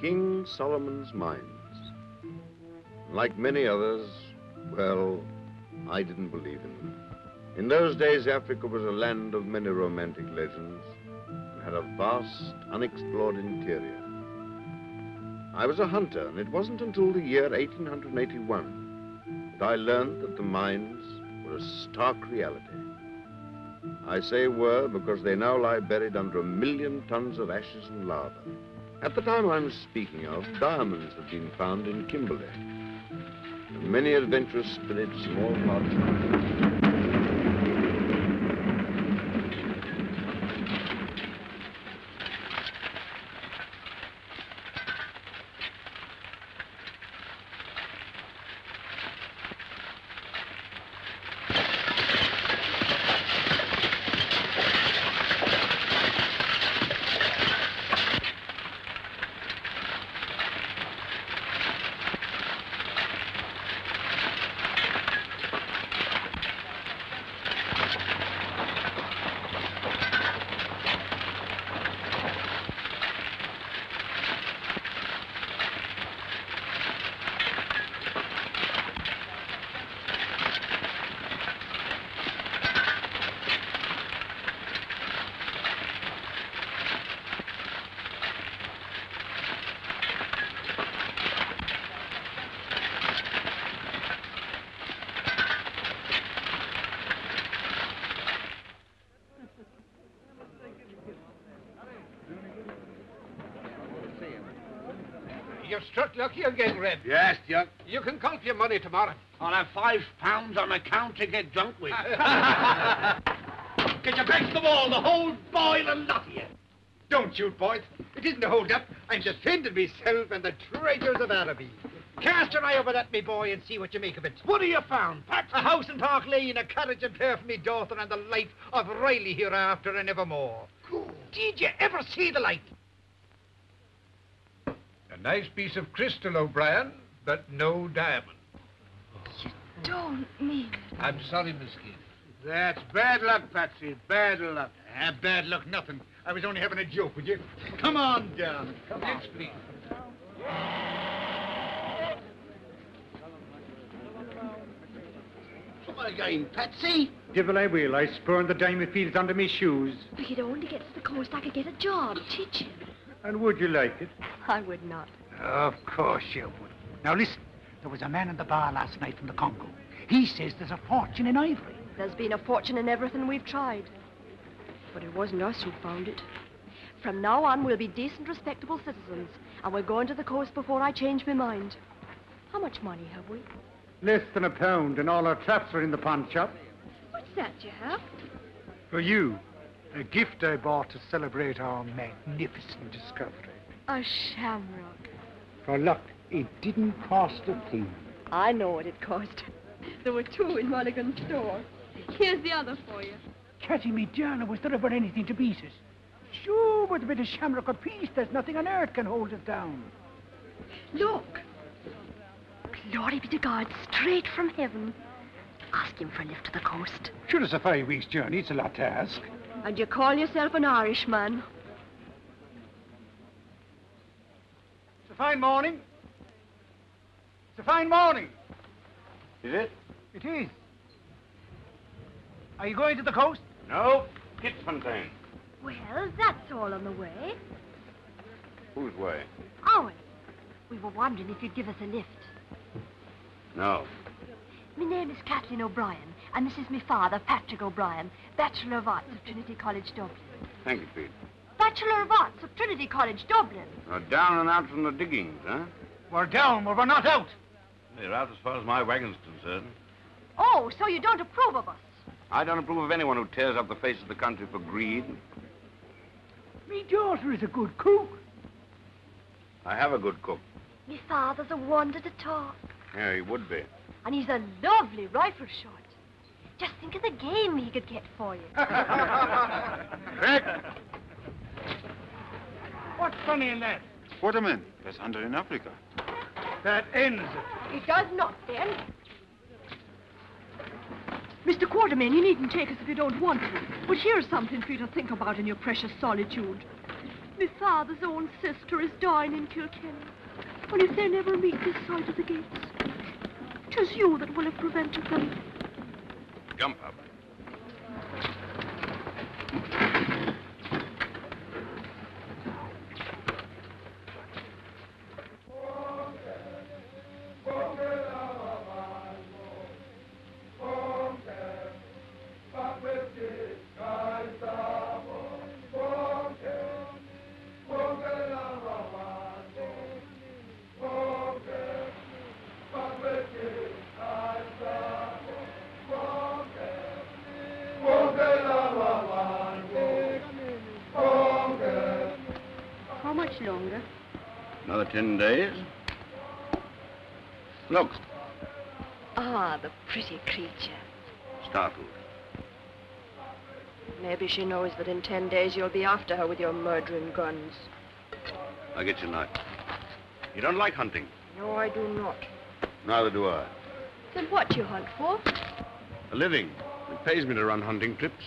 King Solomon's Mines. Like many others, well, I didn't believe in them. In those days, Africa was a land of many romantic legends and had a vast, unexplored interior. I was a hunter, and it wasn't until the year 1881 that I learned that the mines were a stark reality. I say were because they now lie buried under 1 million tons of ashes and lava. At the time I'm speaking of, diamonds had been found in Kimberley, and many adventurous spirits from all parts of the world. You've struck lucky again, Red. Yes, Duck. You can count your money tomorrow. I'll have £5 on account to get drunk with. Get your backs to the wall, the whole boiling lot of you. Don't shoot, boys. It isn't a hold-up. I'm defending myself and the traitors of Araby. Cast your eye over that, me boy, and see what you make of it. What have you found, Pat? A house in Park Lane, a carriage and pair for me daughter, and the life of Riley hereafter and evermore. Good. Did you ever see the like? A nice piece of crystal, O'Brien, but no diamond. You don't mean it. I'm sorry, Miss Keith. That's bad luck, Patsy. Bad luck. Bad luck, nothing. I was only having a joke with you. Come on down. Come on. Yes, please. What again, Patsy? Devil I will. I spurn the diamond fields under me shoes. If he'd only get to the coast, I could get a job teaching. And would you like it? I would not. Of course you would. Now listen, there was a man in the bar last night from the Congo. He says there's a fortune in ivory. There's been a fortune in everything we've tried. But it wasn't us who found it. From now on, we'll be decent, respectable citizens, and we're going to the coast before I change my mind. How much money have we? Less than £1, and all our traps are in the pawn shop. What's that you have? For you, a gift I bought to celebrate our magnificent discovery. A shamrock. For luck, it didn't cost a thing. I know what it cost. There were 2 in Mulligan's store. Here's the other for you. Catty me darling, was there ever anything to beat it? Sure, with a bit of shamrock apiece, there's nothing on earth can hold it down. Look. Glory be to God, straight from heaven. Ask him for a lift to the coast. Sure, it's a 5 weeks' journey. It's a lot to ask. And you call yourself an Irishman? It's a fine morning. It's a fine morning. Is it? It is. Are you going to the coast? No. Kitfontein. Well, that's all on the way. Whose way? Ours. We were wondering if you'd give us a lift. No. My name is Kathleen O'Brien, and this is my father, Patrick O'Brien, Bachelor of Arts of Trinity College, Dublin. Thank you, Pete. Bachelor of Arts of Trinity College, Dublin. Down and out from the diggings, huh? We're down, but we're not out. They're out as far as my wagon's concerned. Oh, so you don't approve of us? I don't approve of anyone who tears up the face of the country for greed. Me daughter is a good cook. I have a good cook. My father's a wonder to talk. Yeah, he would be. And he's a lovely rifle shot. Just think of the game he could get for you. Rick! What's funny in that? Waterman, that's under in Africa. That ends it. It does not, then. Mr. Quartermain, you needn't take us if you don't want to. But here's something for you to think about in your precious solitude. My father's own sister is dying in Kilkenny. And if they never meet this side of the gates, 'tis you that will have prevented them. Jump up. How much longer? Another 10 days. Look, Ah, the pretty creature. startled. Maybe she knows that in 10 days you'll be after her with your murdering guns. I'll get your knife. You don't like hunting? No, I do not. Neither do I. Then what do you hunt for? A living. It pays me to run hunting trips.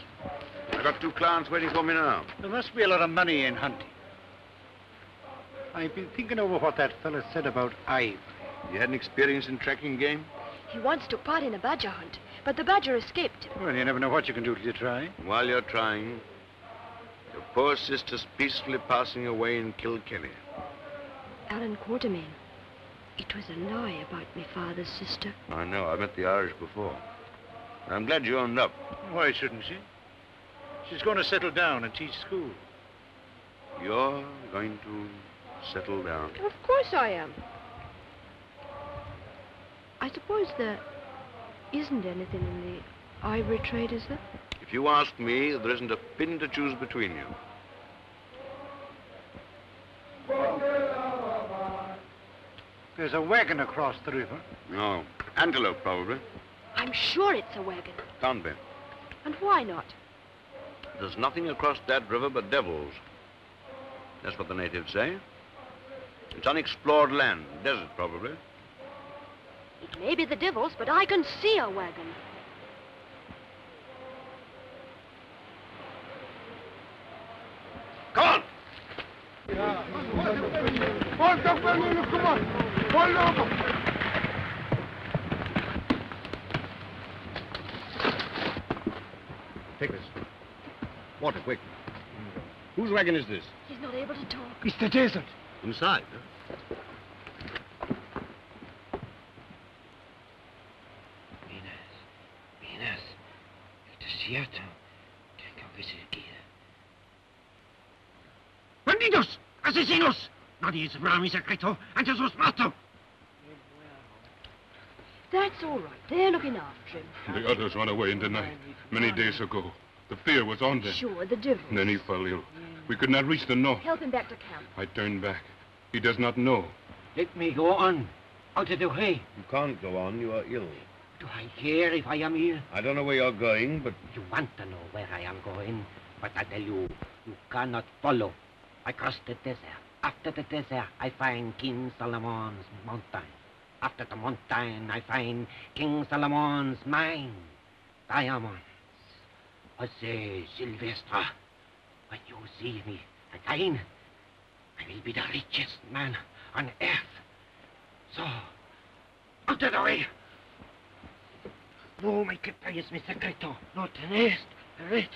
I've got 2 clients waiting for me now. There must be a lot of money in hunting. I've been thinking over what that fellow said about ivory. You had an experience in tracking game? He once took part in a badger hunt, but the badger escaped him. Well, you never know what you can do till you try. While you're trying, your poor sister's peacefully passing away in Kilkenny. Alan Quartermain. It was a lie about my father's sister. I know. I've met the Irish before. I'm glad you owned up. Why shouldn't she? She's going to settle down and teach school. You're going to settle down. Of course I am. I suppose there isn't anything in the ivory trade, is there? If you ask me, there isn't a pin to choose between you. There's a wagon across the river. No. Antelope, probably. I'm sure it's a wagon. Can't be. And why not? There's nothing across that river but devils. That's what the natives say. It's unexplored land. Desert, probably. It may be the devils, but I can see a wagon. Come on! Come on! Hold over! Take this. Water, quick. Whose wagon is this? He's not able to talk. It's the desert. Inside, huh? Minas, el desierto. Tengo que seguir. ¡Bandidos! ¡Asesinos! Nadie sabrá mi secreto antes os mato. That's all right. They're looking after him. The others ran away in the night, many days ago. The fear was on them. Sure, the devils. And then he fell ill. We could not reach the north. Help him back to camp. I turned back. He does not know. Let me go on. Out of the way. You can't go on. You are ill. Do I care if I am ill? I don't know where you're going, but You want to know where I am going, but I tell you, you cannot follow. I cross the desert. After the desert, I find King Solomon's mountain. After the mountain, I find King Solomon's mine. Diamonds. I say, Sylvester, when you see me again, I will be the richest man on earth. So, out of the way. No me quites mi secreto. No tenés derecho.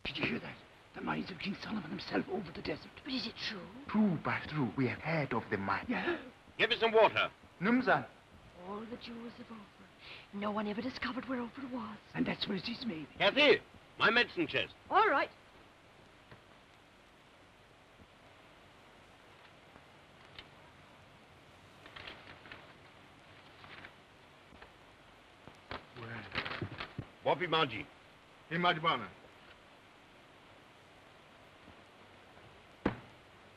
Did you hear that? The mines of King Solomon himself over the desert. But is it true? True by true, we have heard of the mine. Yeah. Give me some water. Numzan. All the jewels of Ophir. No one ever discovered where Ophir was. And that's where it is, maybe. Kathy, my medicine chest. All right. Wapi Maji. Imadbana.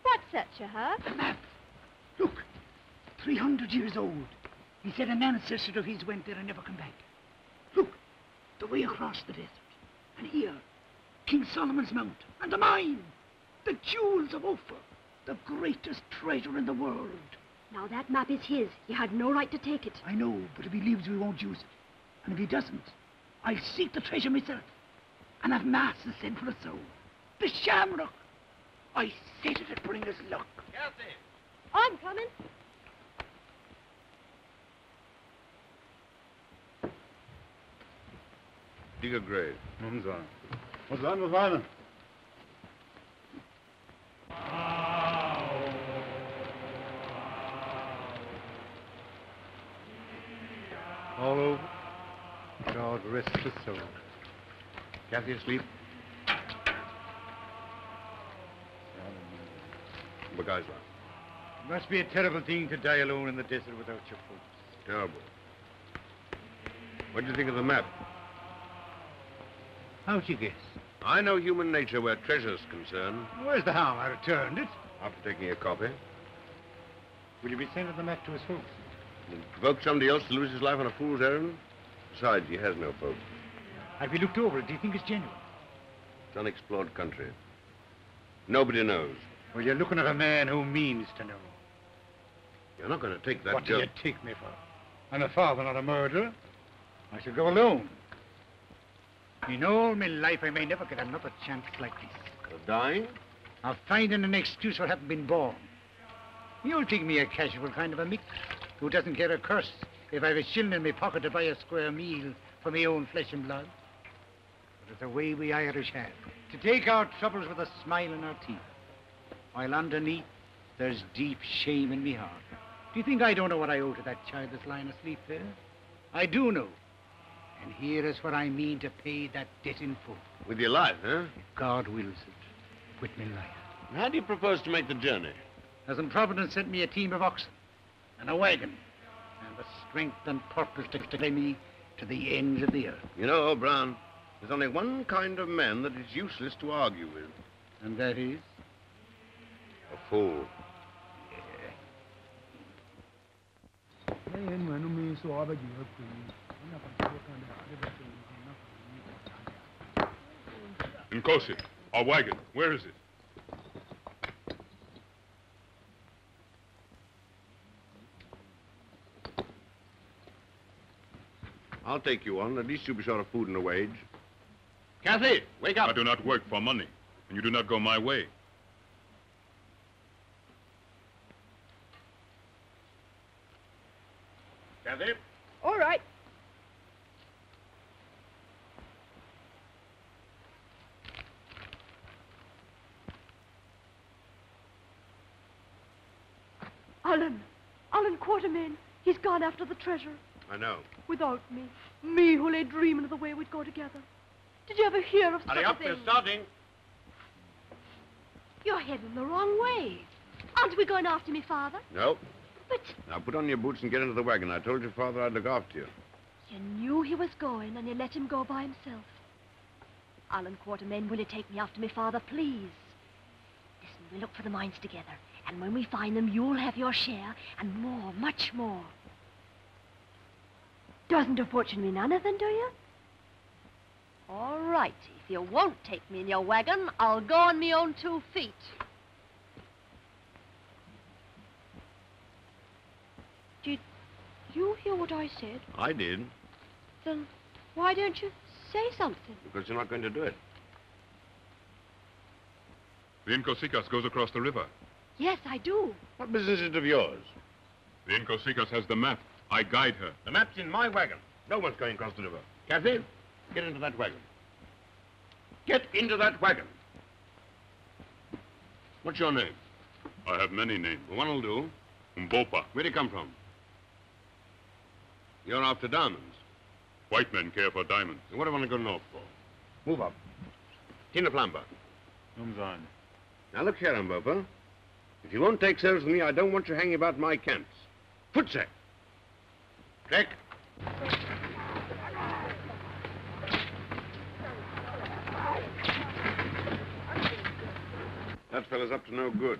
What's that, Shahar? A map. Look, 300 years old. He said an ancestor of his went there and never come back. Look, the way across the desert. And here, King Solomon's Mount and the mine. The jewels of Ophir. The greatest treasure in the world. Now, that map is his. He had no right to take it. I know, but if he leaves, we won't use it. And if he doesn't, I'll seek the treasure myself. And have mass is sent for a soul. The shamrock. I said it'd bring us luck. Kathy! I'm coming. Dig a grave. Nun sein. Was sein, was weinen? All over. God rest his soul. Kathy asleep? Bagajla. It must be a terrible thing to die alone in the desert without your folks. Terrible. What do you think of the map? How'd you guess? I know human nature where treasure's concerned. Where's the harm? I returned it. After taking a copy. Will you be sending the map to his folks? Will it provoke somebody else to lose his life on a fool's errand? Besides, he has no folks. Have you looked over it? Do you think it's genuine? It's unexplored country. Nobody knows. Well, you're looking at a man who means to know. You're not going to take that What do job. you take me for? I'm a father, not a murderer. I shall go alone. In all my life, I may never get another chance like this. Of dying? Of finding an excuse for having been born. You'll think me a casual kind of a mick who doesn't care a curse if I've a shilling in my pocket to buy a square meal for my own flesh and blood. But it's the way we Irish have. To take our troubles with a smile in our teeth. While underneath, there's deep shame in me heart. Do you think I don't know what I owe to that child that's lying asleep there? I do know. And here is what I mean to pay that debt in full. With your life, huh? If God wills it, with me life. And how do you propose to make the journey? Hasn't Providence sent me a team of oxen and a wagon and the strength and purpose to carry me to the ends of the earth? You know, Brown, there's only one kind of man that is useless to argue with. And that is? A fool. Nkosi, our wagon, where is it? I'll take you on. At least you'll be short of food and a wage. Kathy, wake up. I do not work for money, and you do not go my way. Kathy? All right. Alan Quatermain. He's gone after the treasure. I know. Without me. Me who lay dreaming of the way we'd go together. Did you ever hear of such Hurry a up, thing? they're starting. You're heading the wrong way. Aren't we going after me, Father? No. But Now put on your boots and get into the wagon. I told your father I'd look after you. you knew he was going and you let him go by himself. Alan Quatermain, will you take me after me, Father, please? Listen, we'll look for the mines together. And when we find them, you'll have your share, and more, much more. Doesn't a fortune mean anything, do you? All right. If you won't take me in your wagon, I'll go on me own 2 feet. Did you hear what I said? I did, Then why don't you say something? because you're not going to do it. The Inkosikas goes across the river. Yes, I do. What business is it of yours? The Inkosikas has the map. I guide her. The map's in my wagon. No one's going across the river. Kathy, get into that wagon. Get into that wagon. What's your name? I have many names. Well, one'll do. Mbopa. Where'd you come from? You're after diamonds. White men care for diamonds. And what do I want to go north for? Move up. Tina Plumber. Nun sein. Now look here, Mbopa. If you won't take service with me, I don't want you hanging about my camps. Footsack. Trek. That fellow's up to no good.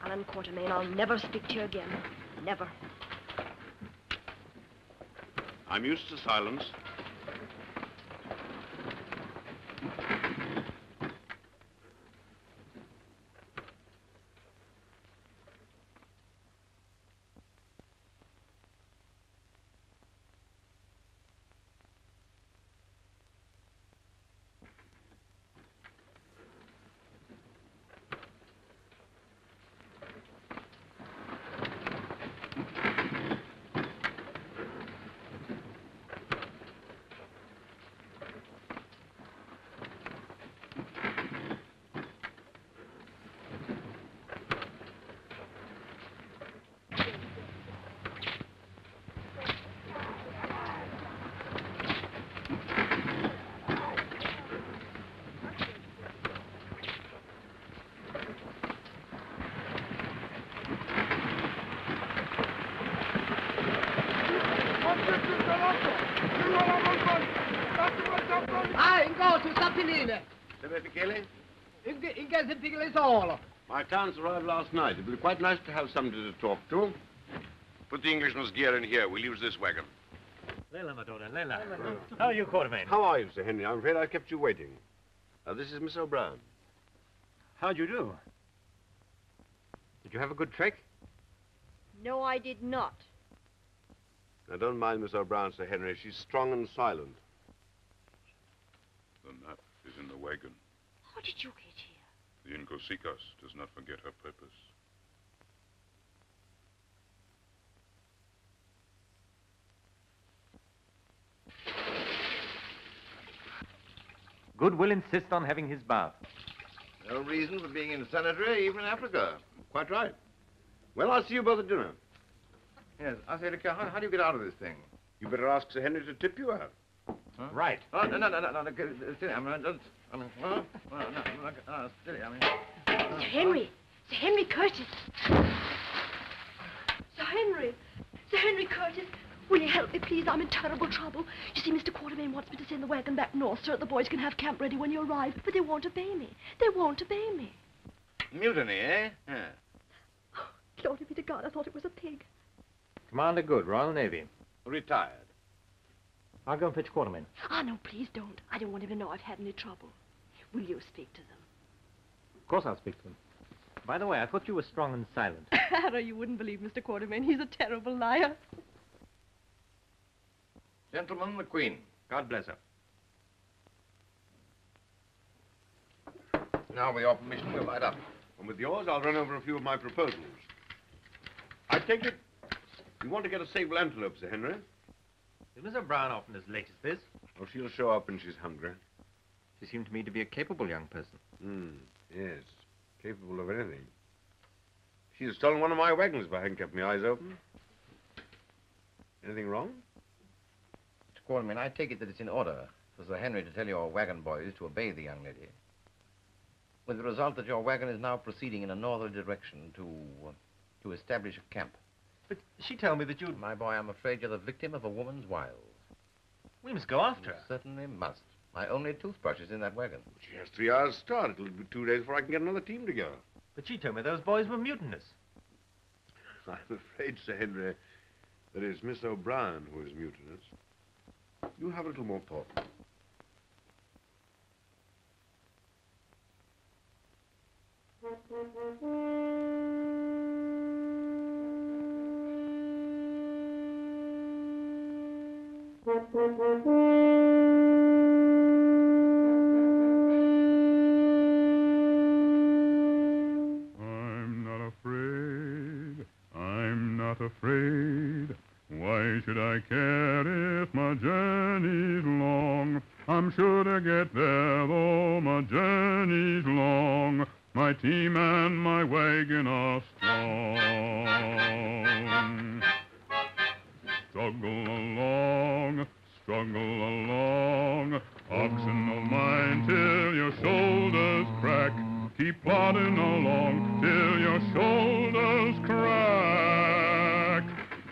Alan Quatermain, I'll never speak to you again. Never. I'm used to silence. Ingo, tu Sapinine. Michele? Inga Zipigile Solo. My accounts arrived last night. It'll be quite nice to have somebody to talk to. Put the Englishman's gear in here. We'll use this wagon. Lela, Madonna, Lela. How are you, Quartermain? How are you, Sir Henry? I'm afraid I kept you waiting. This is Miss O'Brien. How'd you do? Did you have a good trek? No, I did not. Now, don't mind Miss O'Brien, Sir Henry. She's strong and silent. The map is in the wagon. How did you get here? The Inkosikas does not forget her purpose. Goodwill insists on having his bath. No reason for being in sanitary, even in Africa. Quite right. Well, I'll see you both at dinner. Yes, I say, look, how do you get out of this thing? You better ask Sir Henry to tip you out. Huh? Right. Oh, no, steady, steady, Sir Henry! Sir Henry Curtis! Sir Henry! Sir Henry Curtis! Will you help me, please? I'm in terrible trouble. You see, Mr. Quartermain wants me to send the wagon back north so that the boys can have camp ready when you arrive, but they won't obey me. They won't obey me. Mutiny, eh? Yeah. Oh, glory be to God, I thought it was a pig. Commander Good, Royal Navy. Retired. I'll go and fetch Quartermain. Ah, no, please don't. I don't want him to know I've had any trouble. Will you speak to them? Of course I'll speak to them. By the way, I thought you were strong and silent. Harry, you wouldn't believe Mr. Quartermain. He's a terrible liar. Gentlemen, the Queen. God bless her. Now, with your permission, we'll light up. And with yours, I'll run over a few of my proposals. I take it you want to get a sable antelope, Sir Henry? Is Miss O'Brien often as late as this? Oh, she'll show up when she's hungry. She seemed to me to be a capable young person. Yes. Capable of anything. She'd have stolen one of my wagons if I hadn't kept my eyes open. Anything wrong? Mr. Quartermain, I take it that it's in order for Sir Henry to tell your wagon boys to obey the young lady. With the result that your wagon is now proceeding in a northerly direction to establish a camp. But she told me that you'd... My boy, I'm afraid you're the victim of a woman's wiles. We must go after her. Certainly must. My only toothbrush is in that wagon. She has 3 hours start. It'll be 2 days before I can get another team together. But she told me those boys were mutinous. I'm afraid, Sir Henry, that it's Miss O'Brien who is mutinous. You have a little more thought. I'm not afraid. Why should I care if my journey's long? I'm sure to get there though my journey's long. My team and my wagon are strong. Struggle along, oxen of mine, till your shoulders crack. Keep plodding along till your shoulders crack.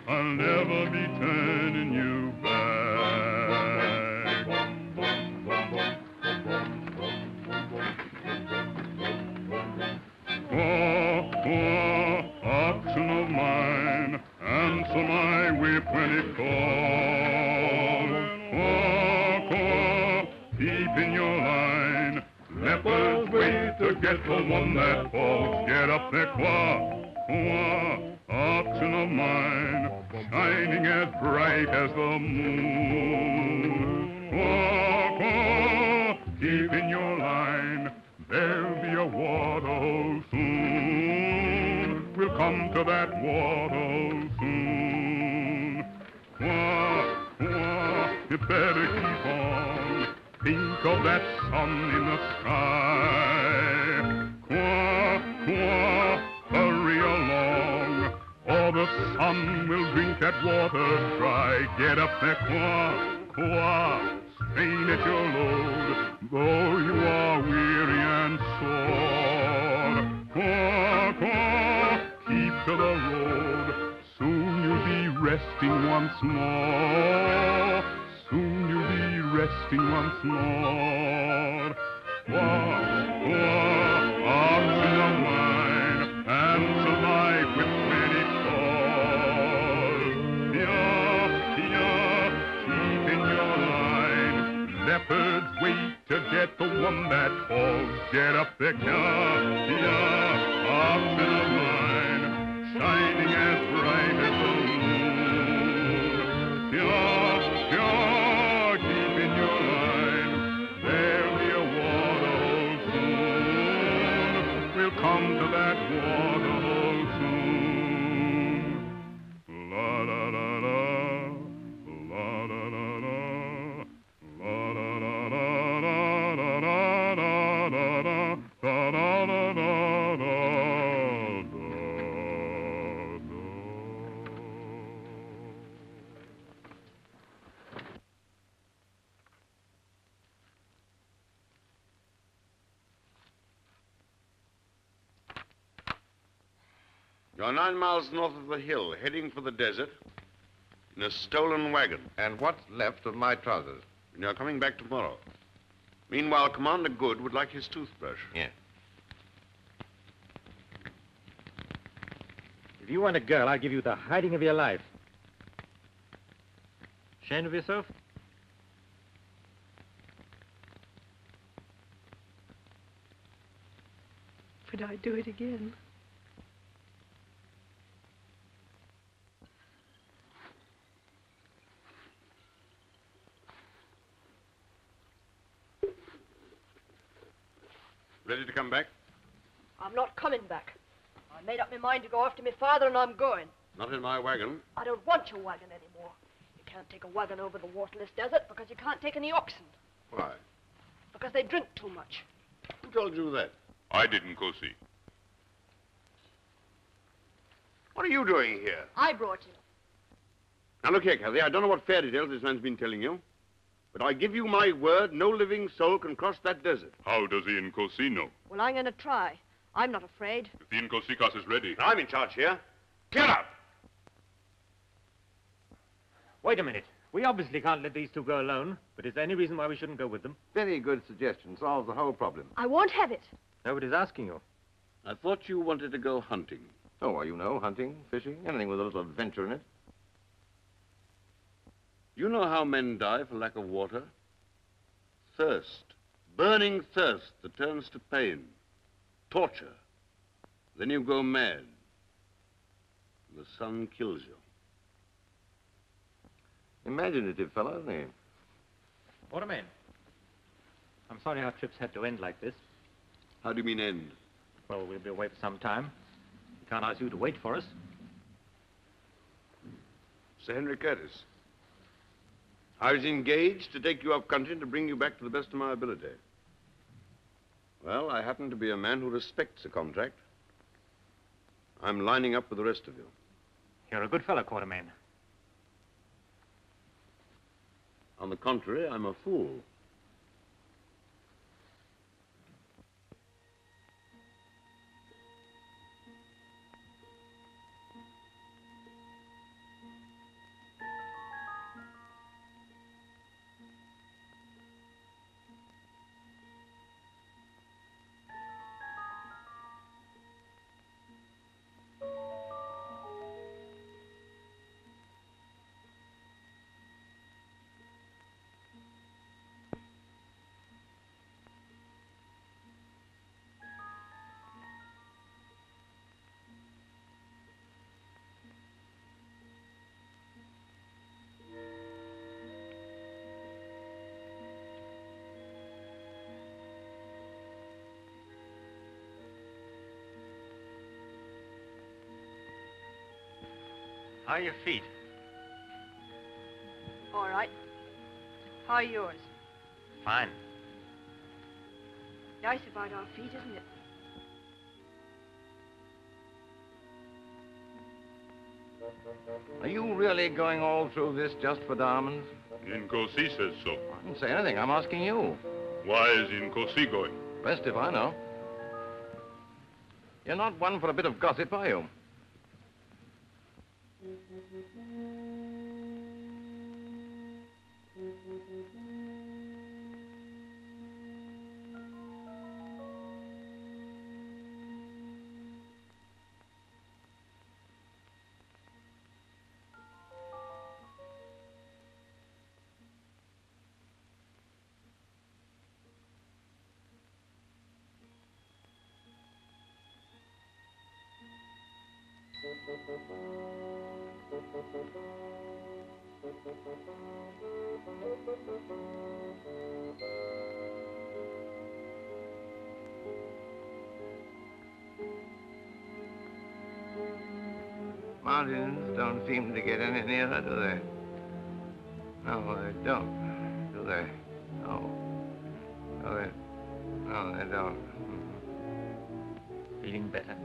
I'll never be turning you back. Quaw, quaw, oxen of mine, answer my whip when it calls. Quaw, quaw, keep in your line. Lepers wait to get the one that falls. Get up there, quaw, quaw, oxen of mine, shining as bright as the moon. Quaw, quaw, keep in your line. There'll be a waterhole soon. We'll come to that waterhole soon. Quaw, quaw, you better keep on. Think of that sun in the sky. Quaw, quaw, hurry along, or the sun will drink that water dry. Get up there, quaw, quaw, strain at your load, though you are weary and sore. Quaw, quaw, keep to the road, soon you'll be ready resting once more. Soon you'll be resting once more. Arms in a mine, answer life with many calls. Keep in your line. Leopards wait to get the one that falls. Get up there, arms in a mine, shining as bright as the moon. Keep in your line. There'll be a waterhole soon. We'll come to that waterhole soon. La la la la, la la la la, la la la la la la la la la la la la. You're 9 miles north of the hill, heading for the desert in a stolen wagon. And what's left of my trousers? And you're coming back tomorrow. Meanwhile, Commander Good would like his toothbrush. Yes. If you want a girl, I'll give you the hiding of your life. Ashamed of yourself? Would I do it again? Ready to come back? I'm not coming back. I made up my mind to go after my father, and I'm going. Not in my wagon. I don't want your wagon anymore. You can't take a wagon over the waterless desert because you can't take any oxen. Why? Because they drink too much. Who told you that? I didn't go see. What are you doing here? I brought you. Now, look here, Kathy. I don't know what fairy tales this man's been telling you, but I give you my word, no living soul can cross that desert. How does the Nkosi know? Well, I'm going to try. I'm not afraid. If the Nkosikas is ready. I'm in charge here. Get up! Wait a minute. We obviously can't let these two go alone, but is there any reason why we shouldn't go with them? Very good suggestion. Solves the whole problem. I won't have it. Nobody's asking you. I thought you wanted to go hunting. Oh, well, you know, hunting, fishing, anything with a little adventure in it. You know how men die for lack of water? Thirst. Burning thirst that turns to pain. Torture. Then you go mad. The sun kills you. Imaginative fellow, isn't he? Waterman. I'm sorry our trips had to end like this. How do you mean end? Well, we'll be away for some time. We can't ask you to wait for us. Sir Henry Curtis. I was engaged to take you up country and to bring you back to the best of my ability. Well, I happen to be a man who respects a contract. I'm lining up with the rest of you. You're a good fellow, Quartermain. On the contrary, I'm a fool. How are your feet? All right. How are yours? Fine. Nice about our feet, isn't it? Are you really going all through this just for diamonds? Nkosi says so. I didn't say anything. I'm asking you. Why is Nkosi going? Best if I know. You're not one for a bit of gossip, are you? Mountains don't seem to get any nearer, do they? No, they don't, do they? No. No, they don't. Feeling better?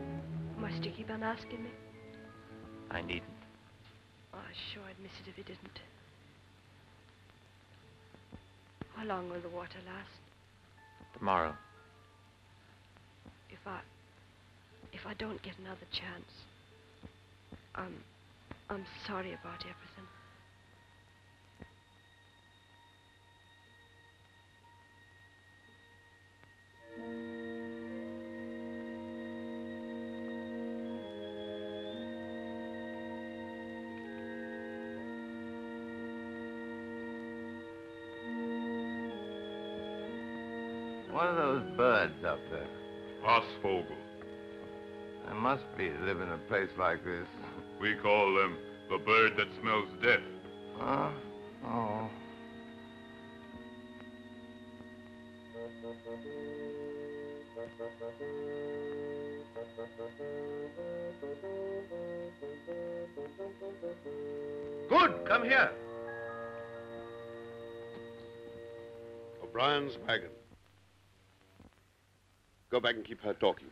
Must you keep on asking me? I needn't. Oh, sure, I'd miss it if you didn't. How long will the water last? Tomorrow. If I don't get another chance, I'm sorry about everything. What are those birds up there? Hausvogel. They must be live in a place like this. We call them the bird that smells death. Huh? Oh. Good, come here. O'Brien's wagon. Go back and keep her talking.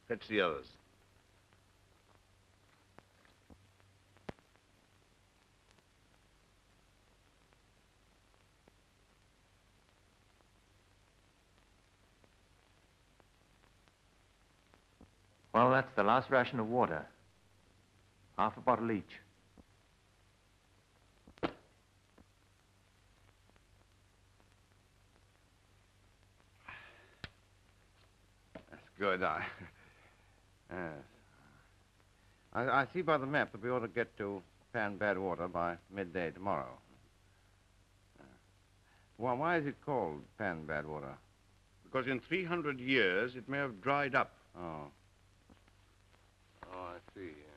Fetch the others. Well, that's the last ration of water. Half a bottle each. That's good. Yes. I see by the map that we ought to get to Pan Badwater by midday tomorrow. Well, why is it called Pan Badwater? Because in 300 years, it may have dried up. Oh. Oh, I see, yeah.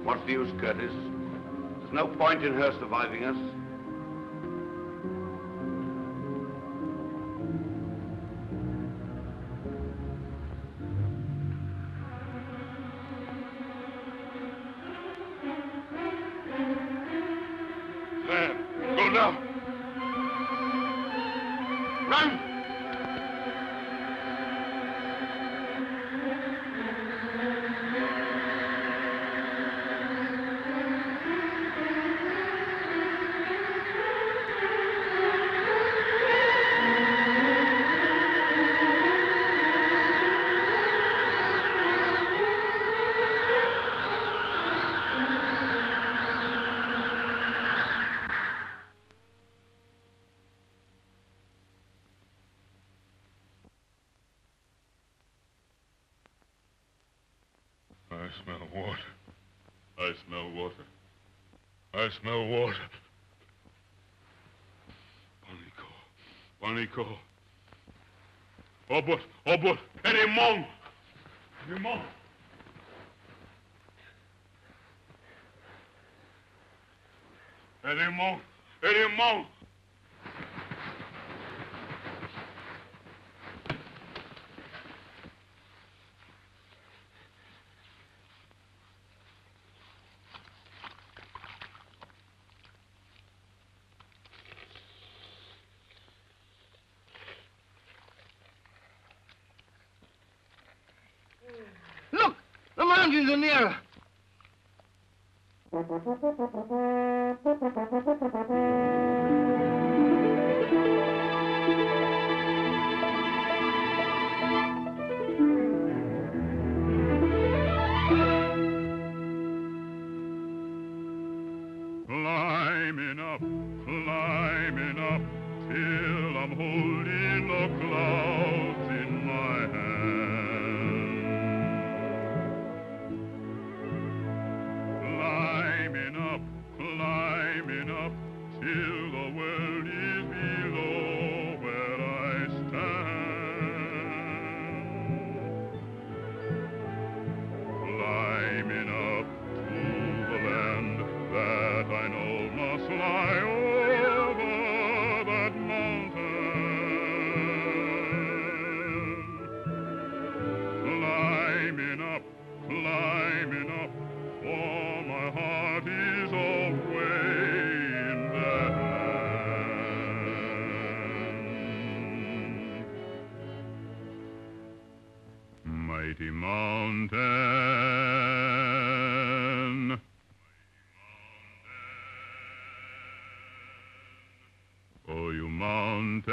What's the use, Curtis? There's no point in her surviving us. Sam, go now. Run! I smell water. I smell water. I smell water. Panico. Obot, Erimon. Erimon. Look! The mountains are nearer. Climbing up, till I'm holding the clouds in my hand. Climbing up, till the world is below where I stand. Climbing up to the land that I know must lie over that mountain. Climbing up, for my heart is away in that land. Mighty mountain, oh, you mountain,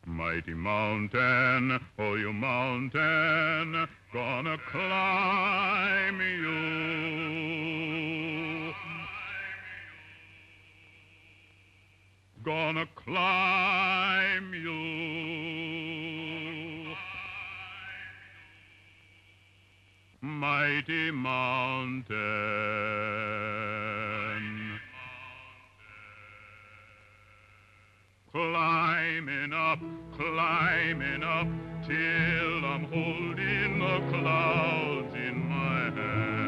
mighty mountain, oh, you mountain, gonna climb you. Gonna climb you. Mighty mountain, climbing up, till I'm holding the clouds in my hand.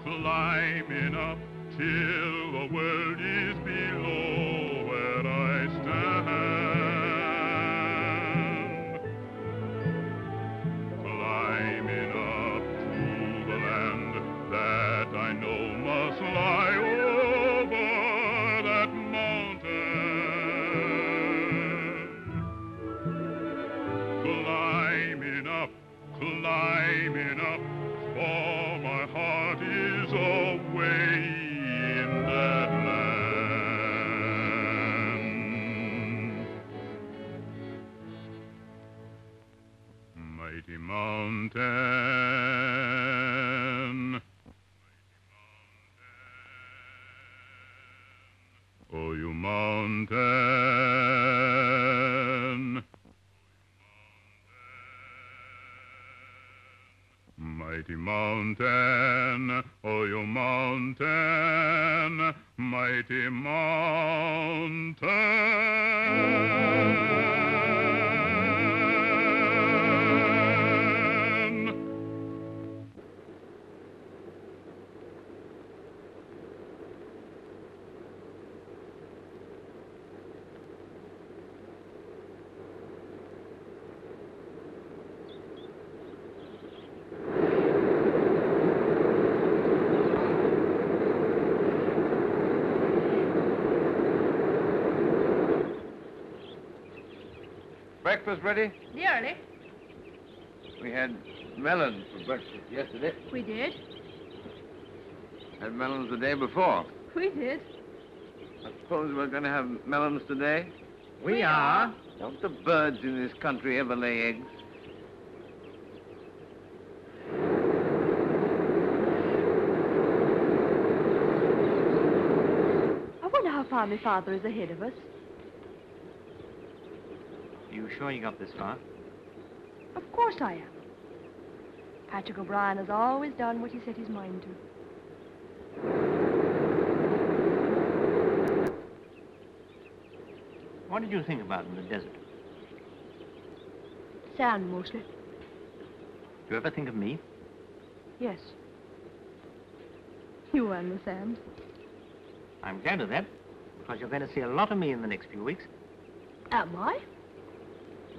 Climbing up, till the world is below where I stand. Climbing up to the land that I know must lie over that mountain. Climbing up, for my heart is away in that land. Mighty mountain, oh, you mountain, mighty mountain, oh, you mountain, mighty mountain. Breakfast ready? Nearly. We had melons for breakfast yesterday. We did. Had melons the day before. We did. I suppose we're going to have melons today? We are. Don't the birds in this country ever lay eggs? I wonder how far my father is ahead of us. You sure you got this far? Of course I am. Patrick O'Brien has always done what he set his mind to. What did you think about in the desert? Sand, mostly. Do you ever think of me? Yes. You and the sand. I'm glad of that, because you're going to see a lot of me in the next few weeks. Am I?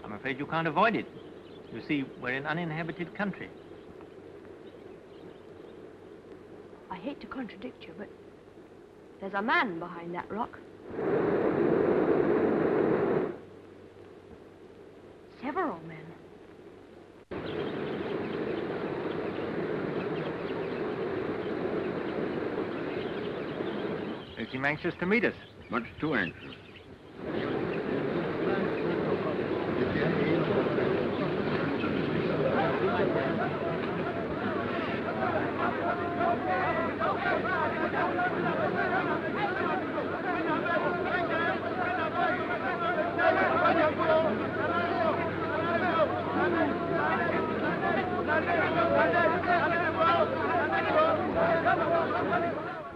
I'm afraid you can't avoid it. You see, we're in uninhabited country. I hate to contradict you, but there's a man behind that rock. all men. They seem anxious to meet us. Much too anxious.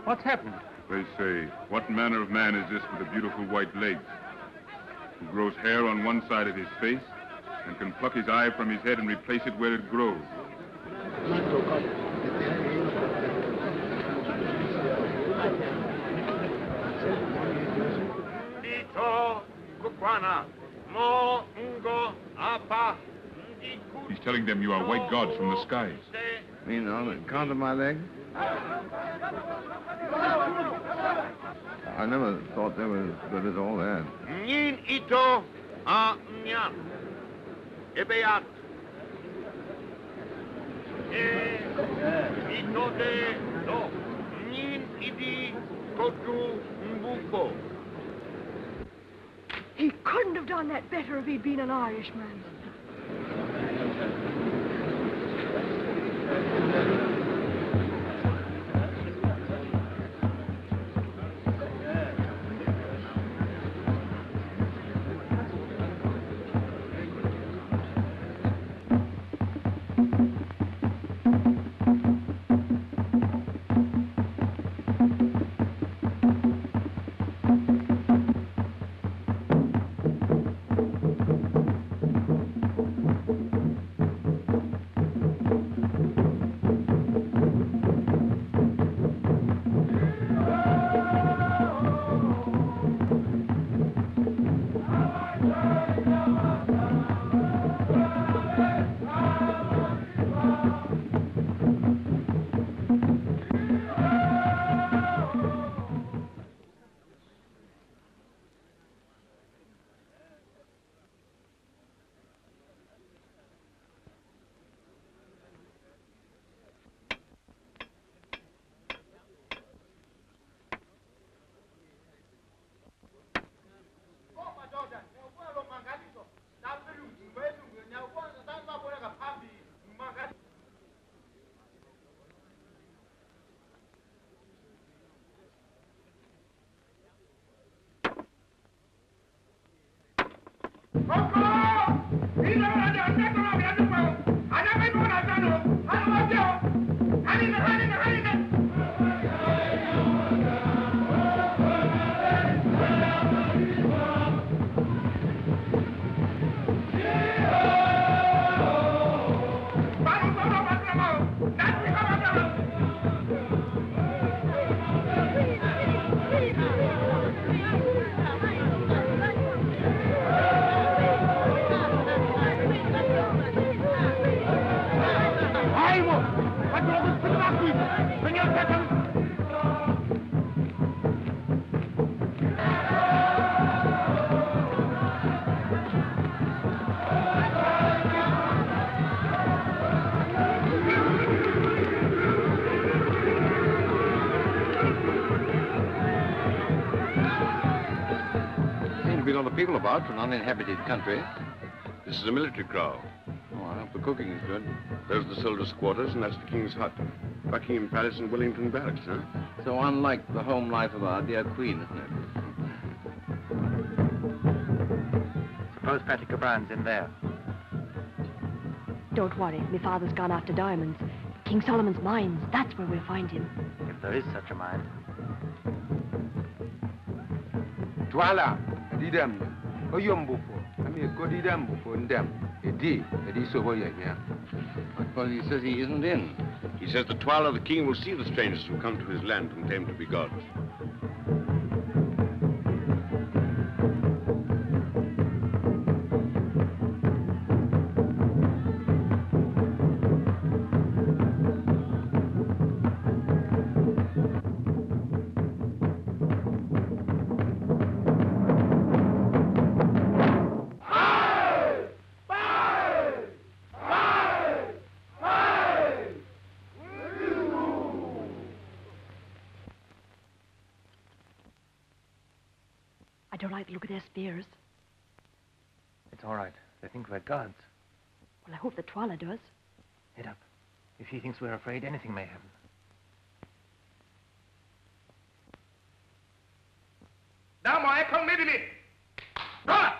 What's happened? They say, what manner of man is this with the beautiful white legs, who grows hair on one side of his face and can pluck his eye from his head and replace it where it grows? He's telling them you are white gods from the skies. Mean on the count of my legs? I never thought they were as good as all that. Nin ito a nyan. Ebeat. Ito de do. Nin idi kotu mbuko. He couldn't have done that better if he'd been an Irishman. People about from an uninhabited country. This is a military crowd. Oh, I hope the cooking is good. Those are the soldiers' quarters, and that's the King's hut. Buckingham Palace and Wellington Barracks, huh? So unlike the home life of our dear Queen, isn't it? Suppose Patrick O'Brien's in there. Don't worry, my father's gone after diamonds. King Solomon's mines, that's where we'll find him. If there is such a mine. Twala, Didam, Oyumbufo. I mean, go Didam before them. It is over here. But he says he isn't in. He says the Twala of the King will see the strangers who come to his land and claim to be gods. don't like the look of their spears. It's all right. They think we're gods. Well, I hope that Twala does. Head up. If he thinks we're afraid, anything may happen. Now, my come maybe me. Run!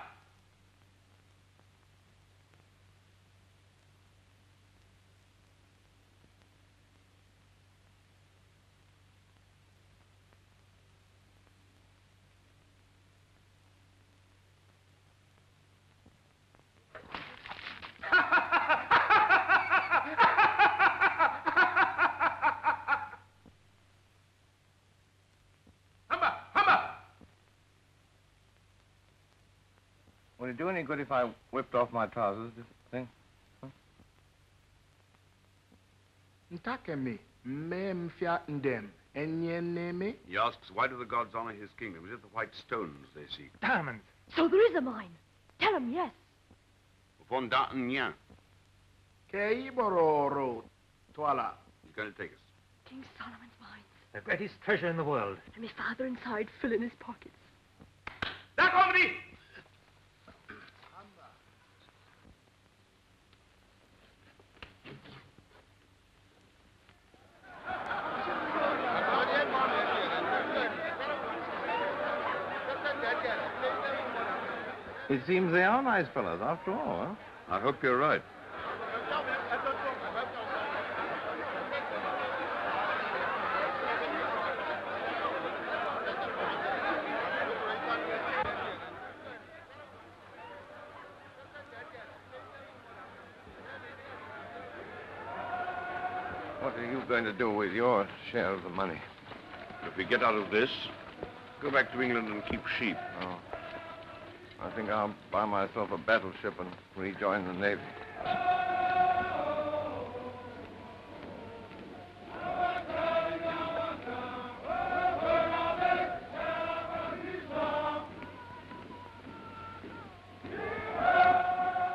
Would it do any good if I whipped off my trousers, do you think? Ntakemi, mem fiatin dem, enye He asks, why do the gods honor his kingdom? Is it the white stones they seek? Diamonds. So there is a mine. Tell him yes. Fondaten, yeah. Kei bororo, Twala. He's going to take us. King Solomon's mines. The greatest treasure in the world. And my father inside filling his pockets. That company! It seems they are nice fellows, after all, huh? I hope you're right. What are you going to do with your share of the money? If we get out of this, go back to England and keep sheep. Oh. I think I'll buy myself a battleship and rejoin the Navy.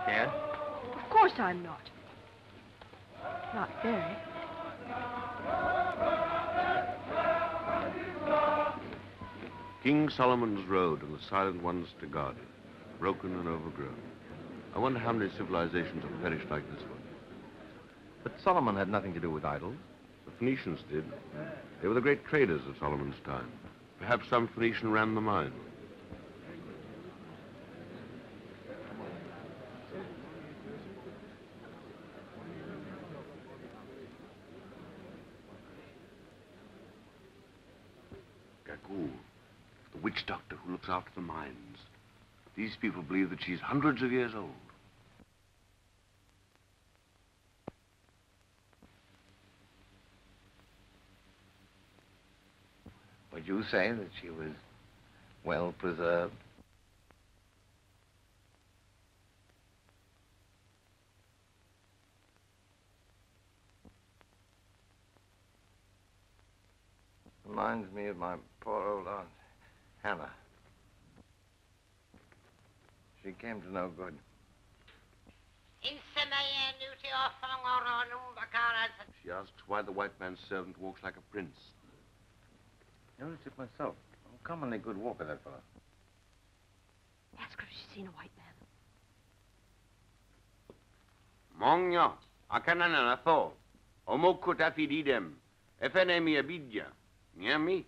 Yes? Of course I'm not. Not very. King Solomon's Road and the silent ones to guard it. Broken and overgrown. I wonder how many civilizations have perished like this one. But Solomon had nothing to do with idols. The Phoenicians did. They were the great traders of Solomon's time. Perhaps some Phoenician ran the mine. Gagool, the witch doctor who looks after the mines. These people believe that she's hundreds of years old. Would you say that she was well preserved? Reminds me of my poor old aunt, Hannah. She came to no good. She asks why the white man's servant walks like a prince. Noticed it myself. Uncommonly good walker, that fellow. Ask her if she's seen a white man. Mongyo, akanana tho, omokut afididem, efenemi abidja, nyami.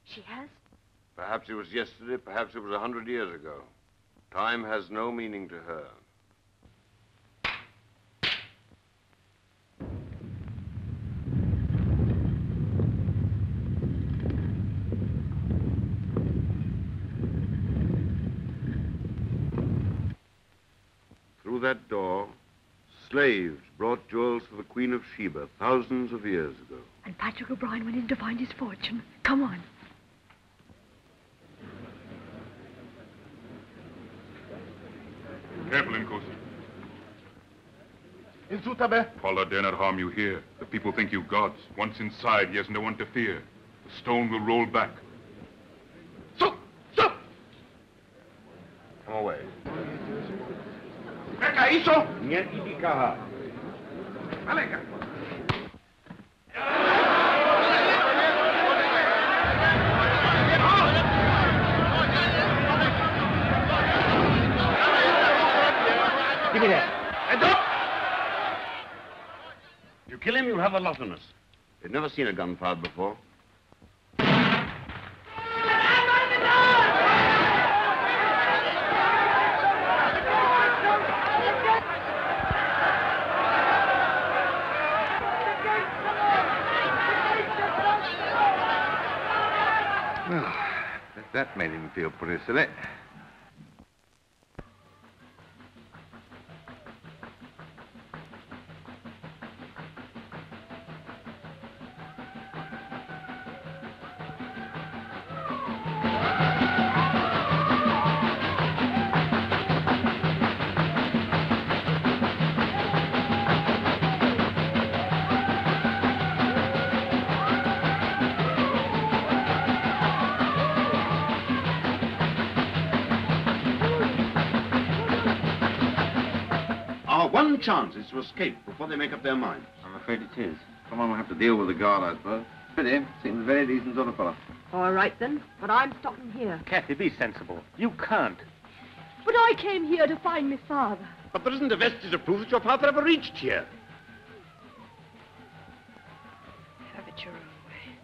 She has? Perhaps it was yesterday, perhaps it was 100 years ago. Time has no meaning to her. Through that door, slaves brought jewels for the Queen of Sheba thousands of years ago. And Patrick O'Brien went in to find his fortune. Come on. Careful, Nkosi. Insutabe. Paula dare not harm you here. The people think you gods. Once inside, he has no one to fear. The stone will roll back. So! Come away. Eka iso! Nyet ibikaha. Give me that. Heads up! If you kill him, you'll have a lot on us. They've never seen a gun fired before. Well, that made him feel pretty silly. Our one chance is to escape before they make up their minds. I'm afraid it is. Someone will have to deal with the guard, I suppose. Pity. Seems a very decent sort of fellow. All right, then. But I'm stopping here. Kathy, be sensible. You can't. But I came here to find my father. But there isn't a vestige of proof that your father ever reached here. Have it your own way.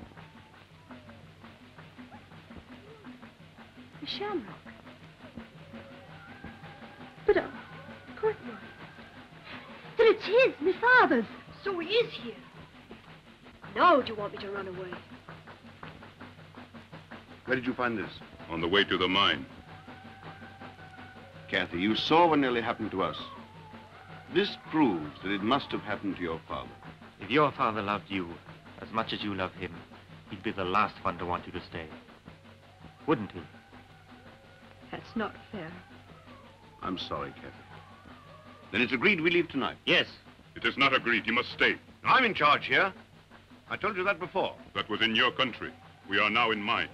The shamrock. But, of course not. Then it's his, my father's. So he is here. Now do you want me to run away? Where did you find this? On the way to the mine. Kathy, you saw what nearly happened to us. This proves that it must have happened to your father. If your father loved you as much as you love him, he'd be the last one to want you to stay. Wouldn't he? That's not fair. I'm sorry, Kathy. Then it's agreed we leave tonight. Yes. It is not agreed. You must stay. I'm in charge here. I told you that before. That was in your country. We are now in mine.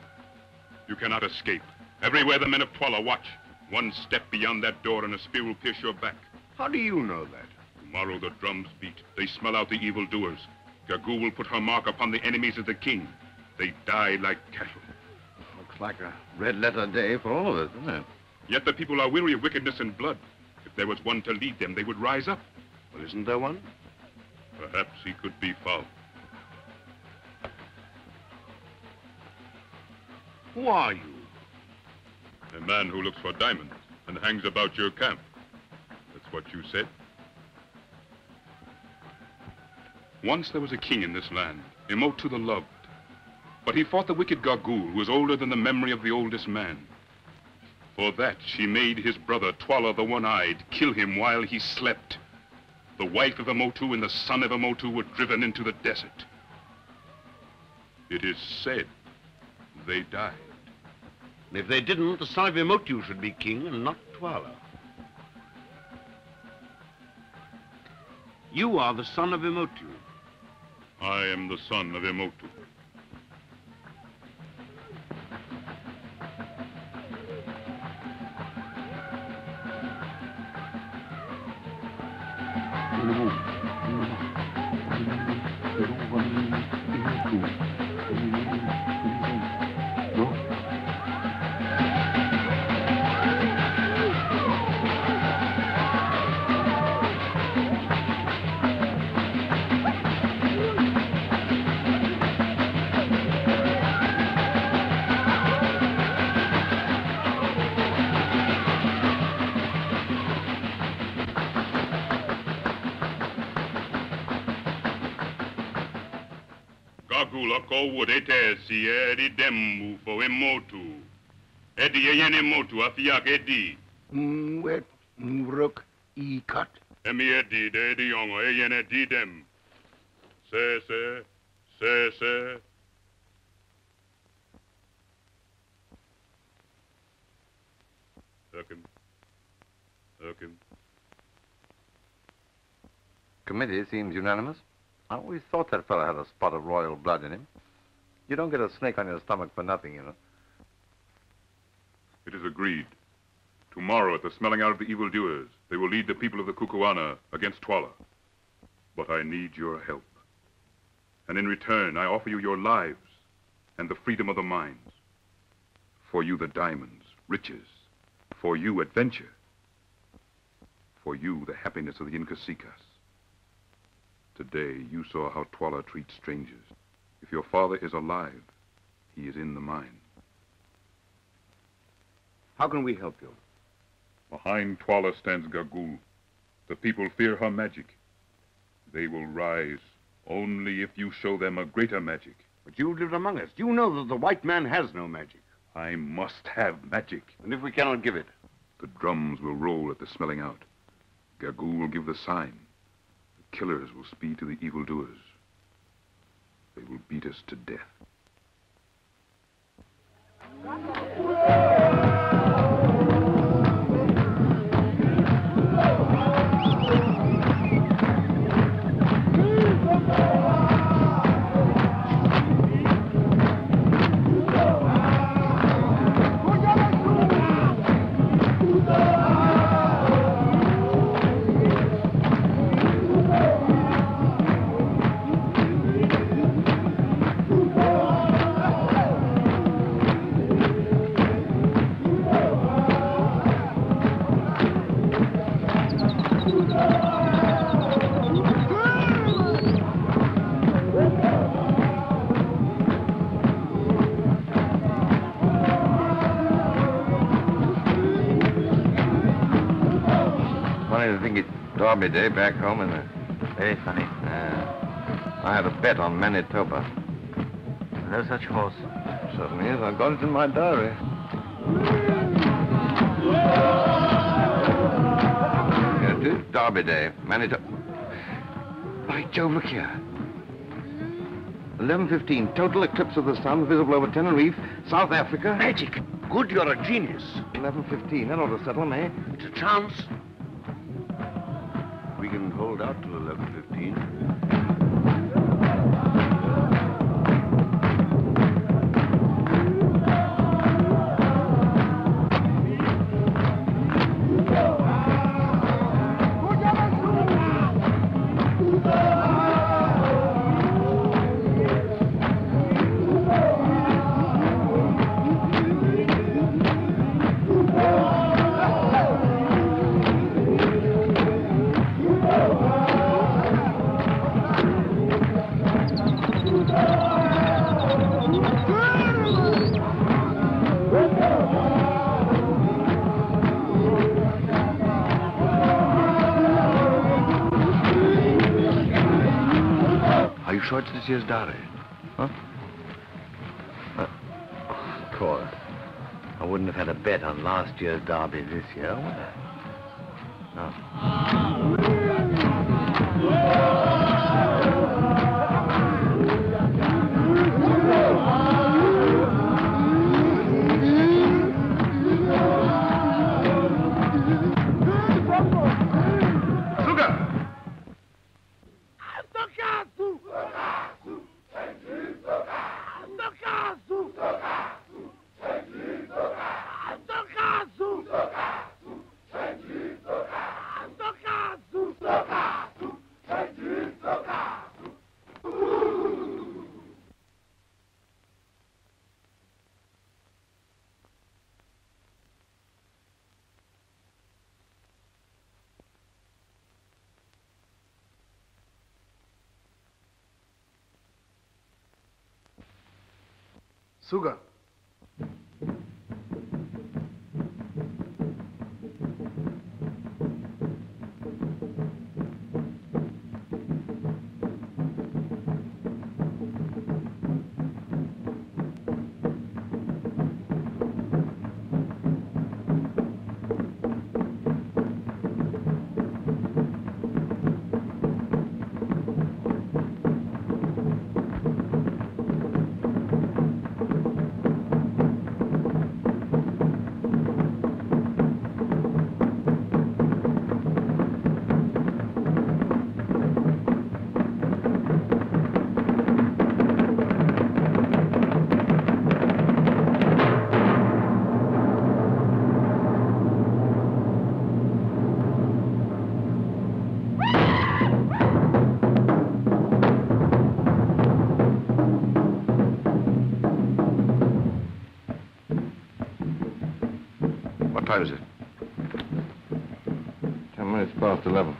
You cannot escape. Everywhere the men of Twala watch. One step beyond that door and a spear will pierce your back. How do you know that? Tomorrow the drums beat. They smell out the evildoers. Gagu will put her mark upon the enemies of the king. They die like cattle. Looks like a red letter day for all of us, doesn't it? Yet the people are weary of wickedness and blood. If there was one to lead them, they would rise up. Well, isn't there one? Perhaps he could be found. Who are you? A man who looks for diamonds and hangs about your camp. That's what you said. Once there was a king in this land, Emotu the Loved. But he fought the wicked Gagool, who was older than the memory of the oldest man. For that, she made his brother, Twala the One-Eyed, kill him while he slept. The wife of Emotu and the son of Emotu were driven into the desert. It is said they died. And if they didn't, the son of Emotu should be king and not Twala. You are the son of Emotu. I am the son of Emotu. Ko would ete si edi demu fo Emotu. Edi yen Emotu afiak edi. Wet mruk e cut. Emi edi de edi yongo e yen edi dem. Se. Erkin. Committee seems unanimous. I always thought that fellow had a spot of royal blood in him. You don't get a snake on your stomach for nothing, you know. It is agreed. Tomorrow, at the smelling out of the evildoers, they will lead the people of the Kukuana against Twala. But I need your help. And in return, I offer you your lives and the freedom of the mines. For you, the diamonds, riches. For you, adventure. For you, the happiness of the Incasicas. Today, you saw how Twala treats strangers. If your father is alive, he is in the mine. How can we help you? Behind Twala stands Gagul. The people fear her magic. They will rise only if you show them a greater magic. But you've lived among us. You know that the white man has no magic. I must have magic. And if we cannot give it? The drums will roll at the smelling out. Gagul will give the sign. The killers will speed to the evildoers. They will beat us to death. Derby Day back home in the... Very funny. I had a bet on Manitoba. No such horse. Certainly is. I've got it in my diary. Here it is. Derby Day, Manitoba. By Jove, look here. 11:15. Total eclipse of the sun visible over Tenerife, South Africa. Magic. Good, you're a genius. 11:15. That ought to settle them, eh? It's a chance. We can hold out till 11:15. Are you sure it's this year's Derby? Huh? Of course. I wouldn't have had a bet on last year's Derby this year, would I? No. Sugar. What time is it? 10 minutes past 11.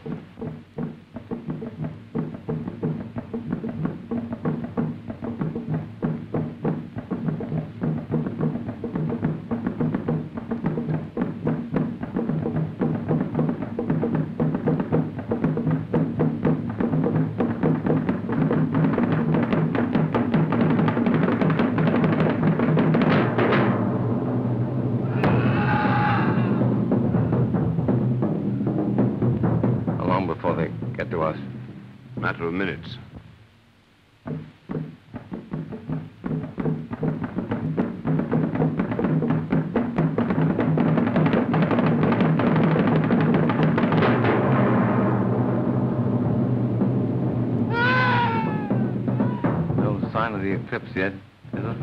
Matter of minutes. No sign of the eclipse yet, is there?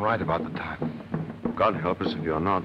Right about the time. God help us if you're not.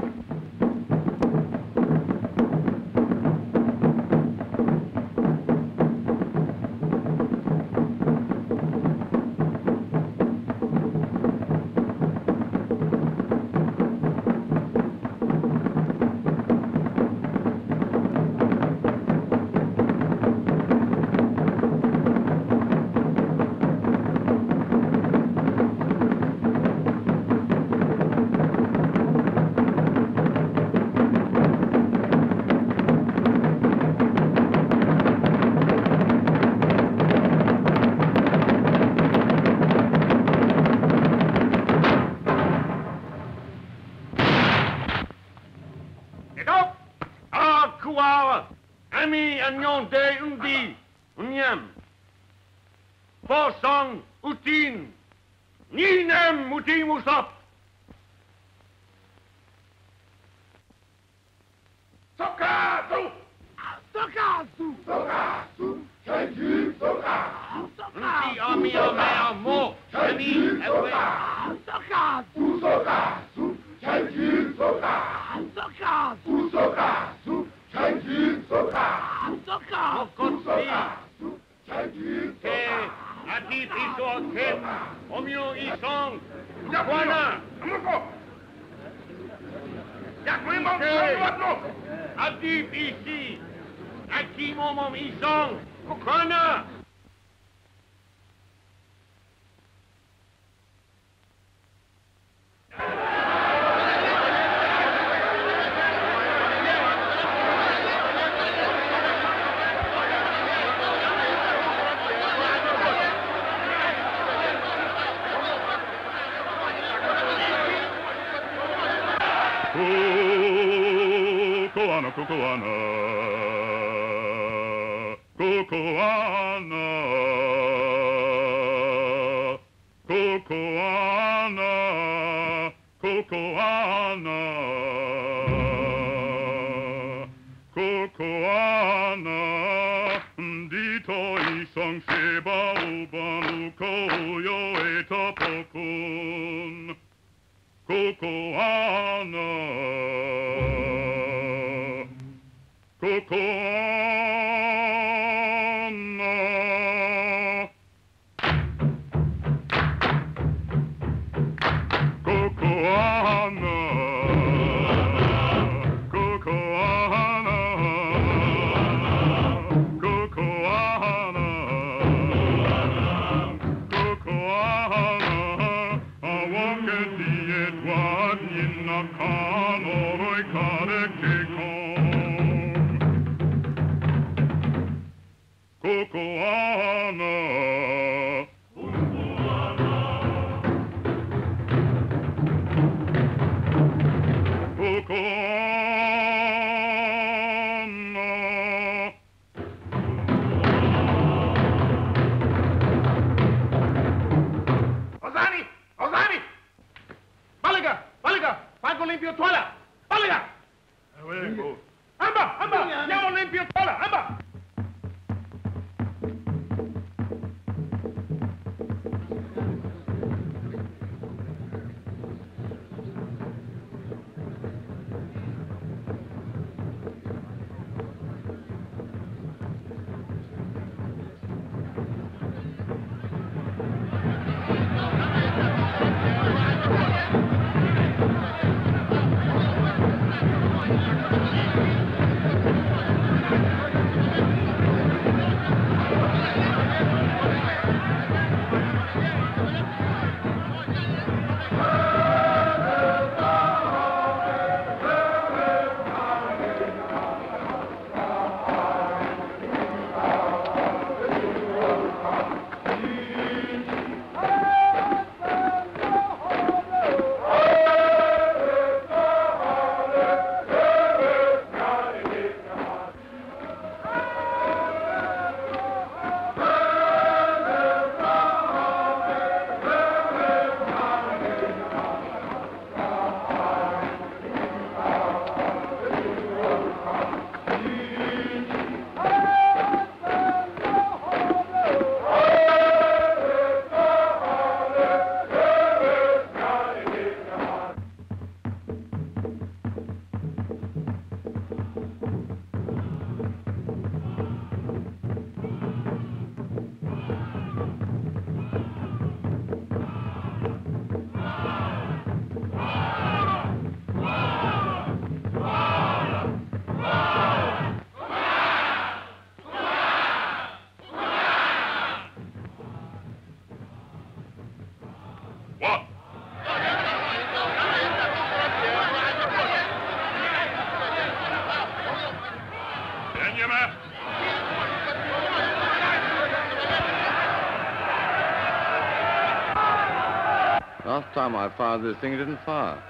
Last time I fired this thing, it didn't fire.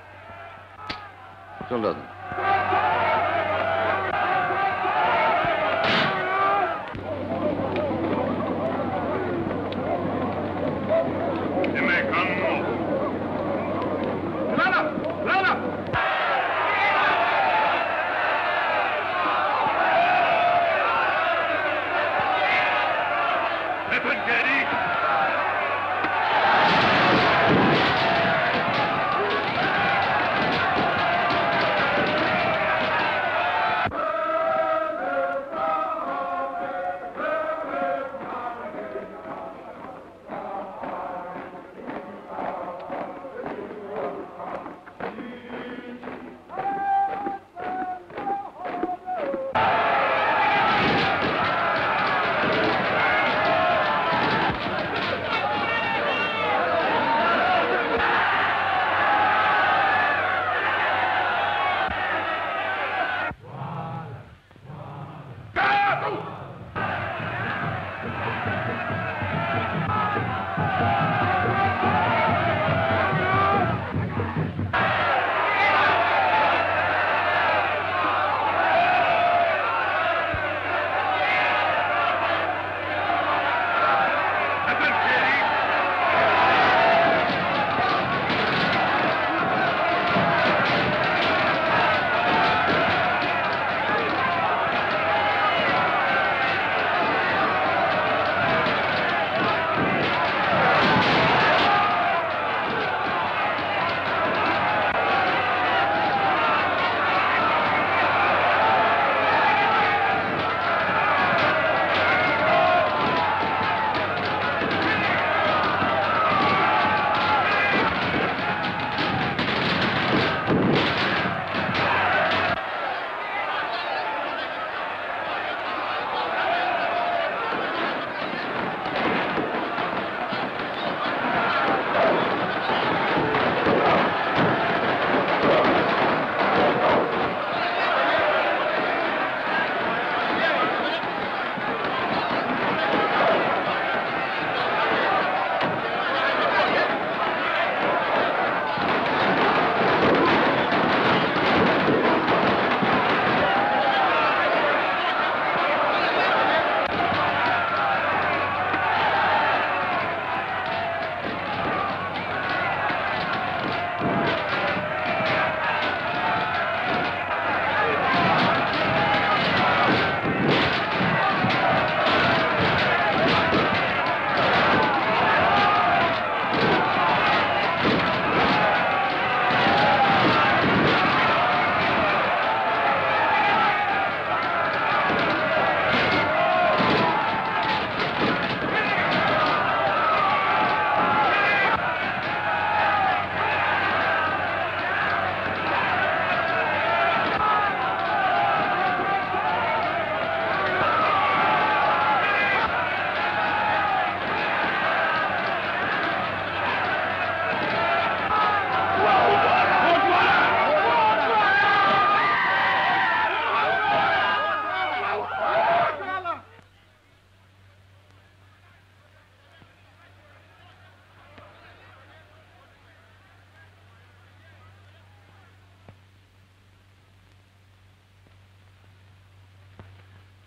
Still doesn't. Here they come. Lana! Pepper, Daddy.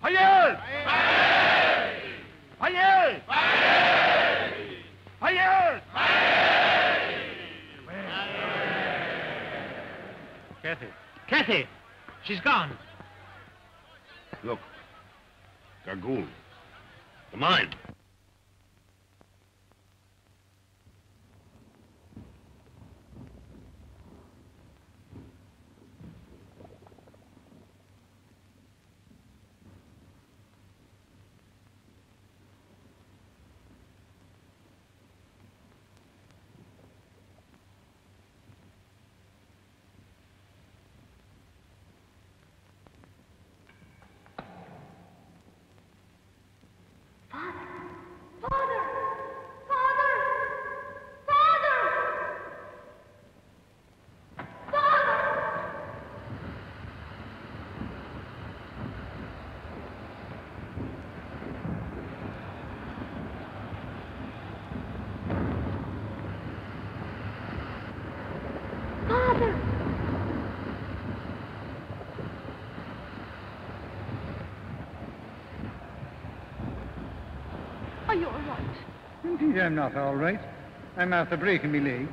Hayır! Hayır! Hayır! Kathy! She's gone. Look. Dragoon. The mine. Father. you all right? Indeed, I'm not all right. I'm after breaking my leg.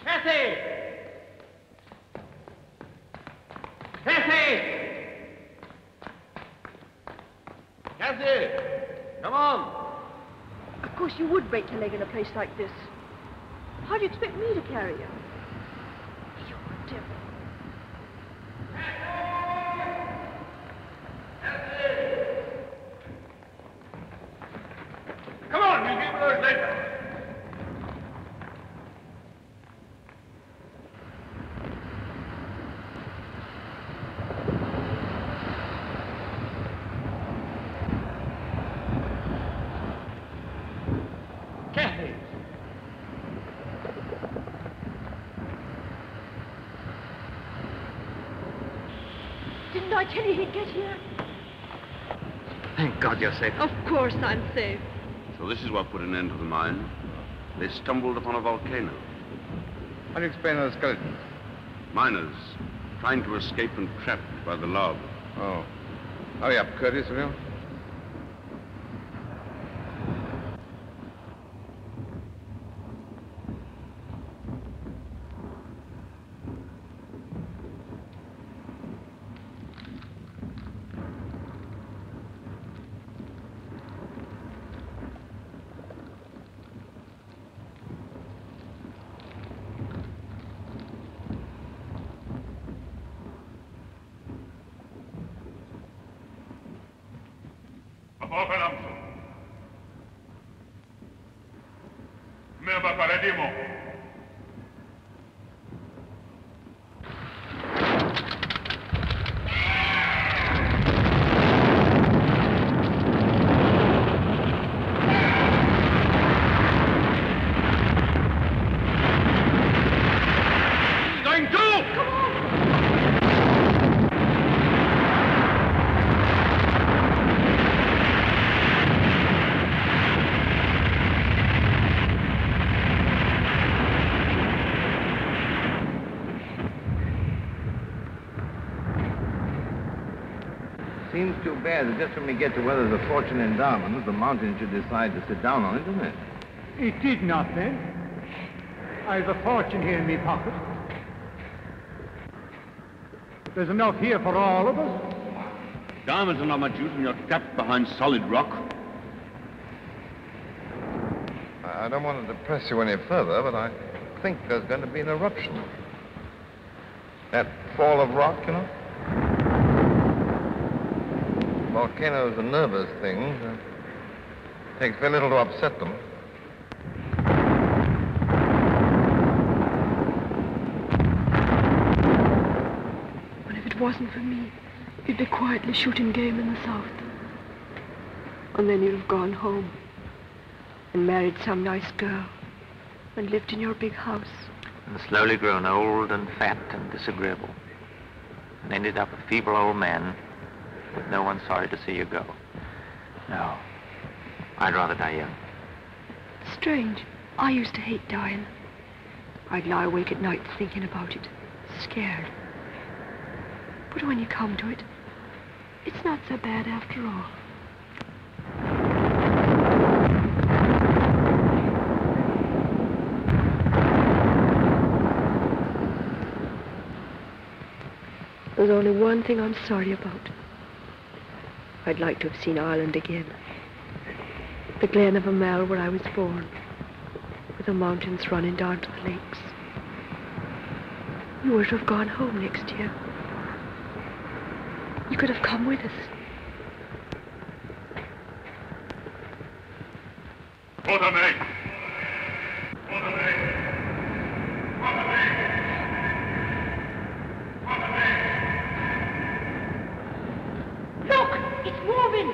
Cassie! Cassie! Cassie! Come on! Of course you would break your leg in a place like this. How do you expect me to carry you? You devil. Come on, we'll give those later. Kathy! Didn't I tell you he'd get here? Thank God you're safe. Of course I'm safe. So this is what put an end to the mine. They stumbled upon a volcano. How do you explain those skeletons? Miners trying to escape and trapped by the lava. Oh. Hurry up, Curtis, will you? Apocalypse. Meba paradimo. Going to! Come on! Seems too bad that just when we get to where there's a fortune in diamonds, the mountain should decide to sit down on it, doesn't it? It did not, then. I've a fortune here in my pocket. There's enough here for all of us. Diamonds are not much use when you're trapped behind solid rock. I don't want to depress you any further, but I think there's going to be an eruption. That fall of rock, you know? Volcanoes are nervous things. Takes very little to upset them. Well, if it wasn't for me, you'd be quietly shooting game in the south. And then you'd have gone home and married some nice girl and lived in your big house. And slowly grown old and fat and disagreeable. And ended up a feeble old man with no one sorry to see you go. No, I'd rather die young. Strange. I used to hate dying. I'd lie awake at night thinking about it, scared. But when you come to it, it's not so bad after all. There's only one thing I'm sorry about. I'd like to have seen Ireland again. The Glen of Amel where I was born, with the mountains running down to the lakes. You were to have gone home next year. You could have come with us. Look! It's moving!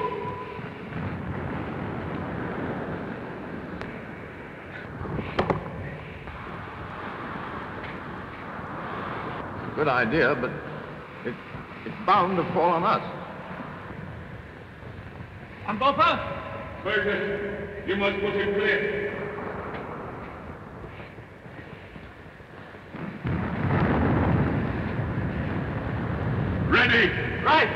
good idea, but it's bound to fall on us. Ambopa? Fergus, you must put in place. Ready? Right.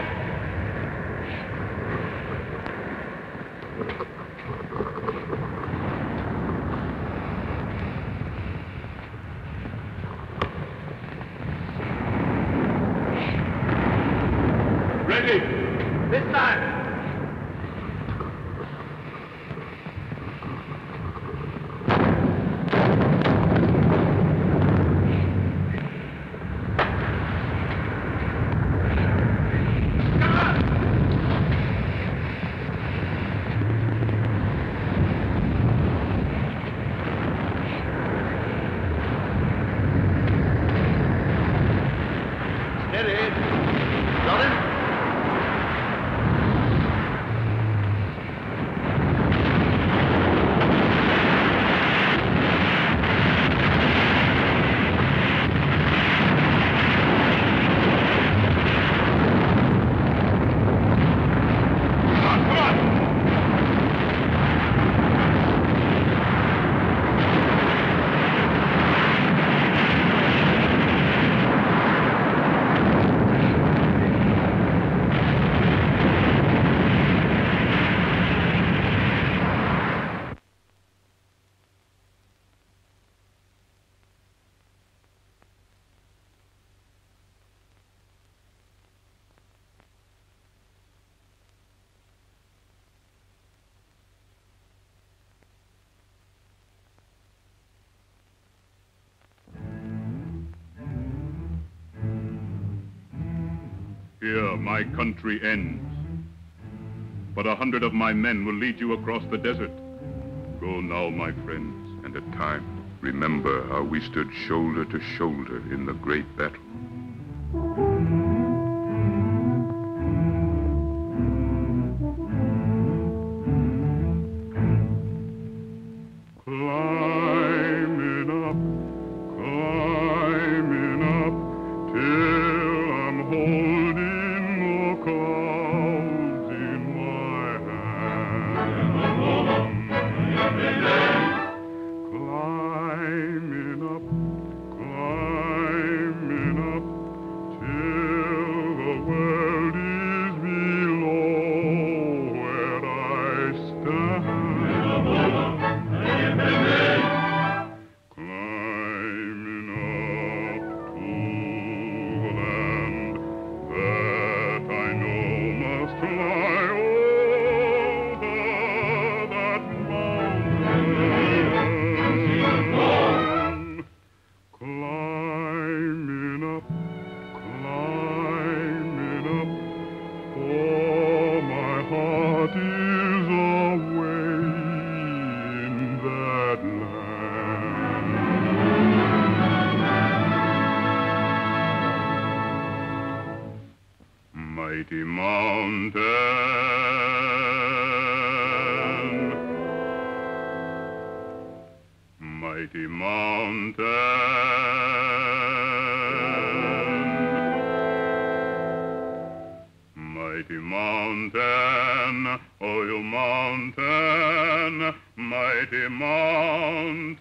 Ready? This time. Here my country ends. But 100 of my men will lead you across the desert. Go now, my friends, and at times remember how we stood shoulder to shoulder in the great battle. Climbing up, till I'm holding the clouds in my hand. Climbing up, till the world is below where I stand. Climbing up to the land that I know must lie over that mountain. Climbing up, for my heart is away in that land. Mighty mountain, mighty mountain, oh you mountain, mighty mountain.